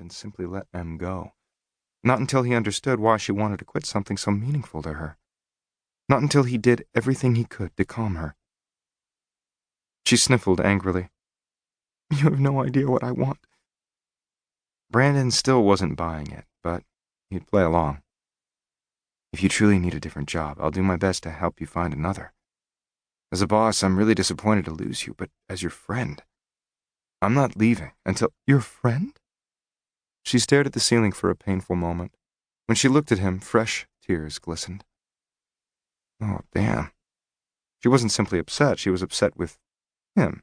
and simply let Em go. Not until he understood why she wanted to quit something so meaningful to her. Not until he did everything he could to calm her. She sniffled angrily. You have no idea what I want. Brandon still wasn't buying it, but he'd play along. If you truly need a different job, I'll do my best to help you find another. As a boss, I'm really disappointed to lose you, but as your friend, I'm not leaving until— Your friend? She stared at the ceiling for a painful moment. When she looked at him, fresh tears glistened. Oh, damn. She wasn't simply upset, she was upset with him.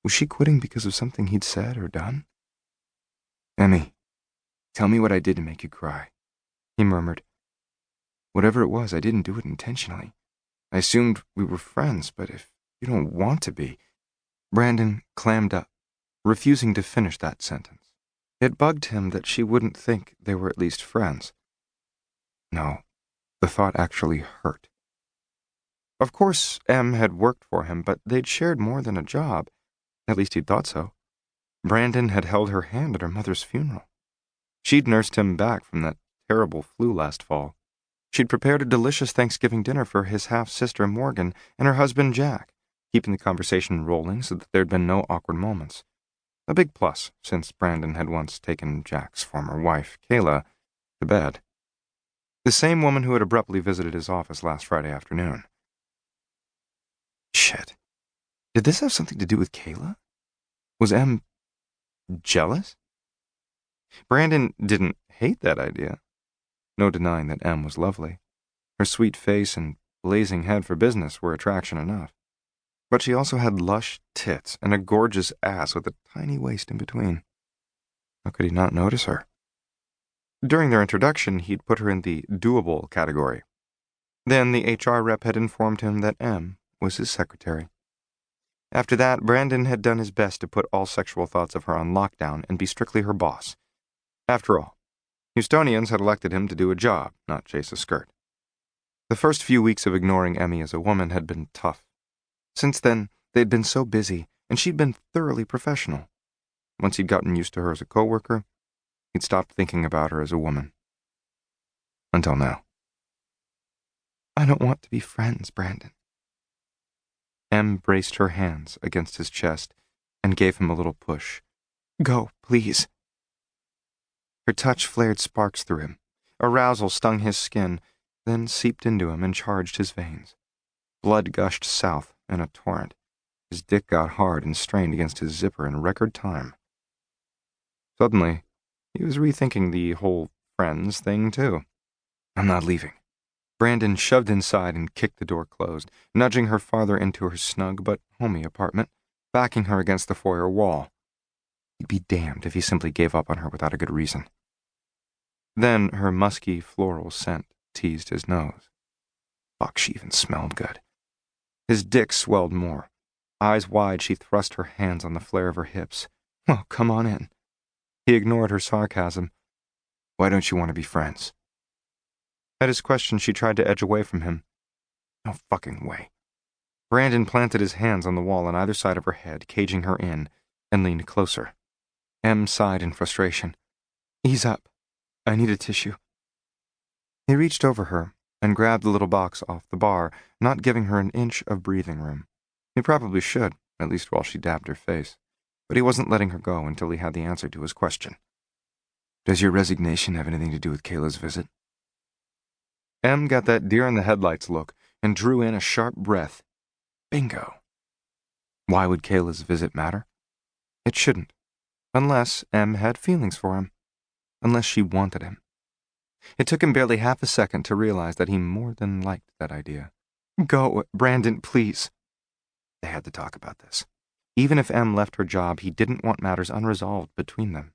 Was she quitting because of something he'd said or done? Emmy, tell me what I did to make you cry, he murmured. Whatever it was, I didn't do it intentionally. I assumed we were friends, but if you don't want to be— Brandon clammed up, refusing to finish that sentence. It bugged him that she wouldn't think they were at least friends. No, the thought actually hurt. Of course, Em had worked for him, but they'd shared more than a job. At least he'd thought so. Brandon had held her hand at her mother's funeral. She'd nursed him back from that terrible flu last fall. She'd prepared a delicious Thanksgiving dinner for his half-sister Morgan and her husband Jack, keeping the conversation rolling so that there'd been no awkward moments. A big plus, since Brandon had once taken Jack's former wife, Kayla, to bed. The same woman who had abruptly visited his office last Friday afternoon. Shit. Did this have something to do with Kayla? Was Em jealous? Brandon didn't hate that idea. No denying that Em was lovely. Her sweet face and blazing head for business were attraction enough. But she also had lush tits and a gorgeous ass with a tiny waist in between. How could he not notice her? During their introduction, he'd put her in the doable category. Then the HR rep had informed him that Em was his secretary. After that, Brandon had done his best to put all sexual thoughts of her on lockdown and be strictly her boss. After all, Houstonians had elected him to do a job, not chase a skirt. The first few weeks of ignoring Emmy as a woman had been tough. Since then, they'd been so busy, and she'd been thoroughly professional. Once he'd gotten used to her as a coworker, he'd stopped thinking about her as a woman. Until now. I don't want to be friends, Brandon. Em braced her hands against his chest and gave him a little push. Go, please. Her touch flared sparks through him. Arousal stung his skin, then seeped into him and charged his veins. Blood gushed south in a torrent. His dick got hard and strained against his zipper in record time. Suddenly, he was rethinking the whole friends thing, too. I'm not leaving. Brandon shoved inside and kicked the door closed, nudging her farther into her snug but homey apartment, backing her against the foyer wall. He'd be damned if he simply gave up on her without a good reason. Then her musky, floral scent teased his nose. Fuck, she even smelled good. His dick swelled more. Eyes wide, she thrust her hands on the flare of her hips. Well, come on in. He ignored her sarcasm. Why don't you want to be friends? At his question, she tried to edge away from him. No fucking way. Brandon planted his hands on the wall on either side of her head, caging her in, and leaned closer. Em sighed in frustration. Ease up. I need a tissue. He reached over her and grabbed the little box off the bar, not giving her an inch of breathing room. He probably should, at least while she dabbed her face. But he wasn't letting her go until he had the answer to his question. Does your resignation have anything to do with Kayla's visit? Em got that deer-in-the-headlights look and drew in a sharp breath. Bingo. Why would Kayla's visit matter? It shouldn't. Unless Em had feelings for him. Unless she wanted him. It took him barely half a second to realize that he more than liked that idea. Go, Brandon, please. They had to talk about this. Even if Em left her job, he didn't want matters unresolved between them.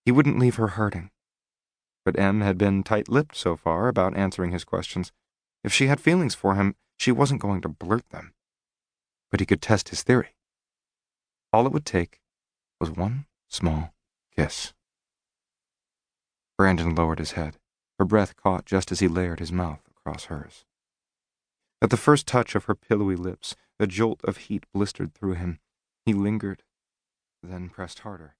He wouldn't leave her hurting. But Em had been tight-lipped so far about answering his questions. If she had feelings for him, she wasn't going to blurt them. But he could test his theory. All it would take was one small kiss. Brandon lowered his head. Her breath caught just as he layered his mouth across hers. At the first touch of her pillowy lips, a jolt of heat blistered through him. He lingered, then pressed harder.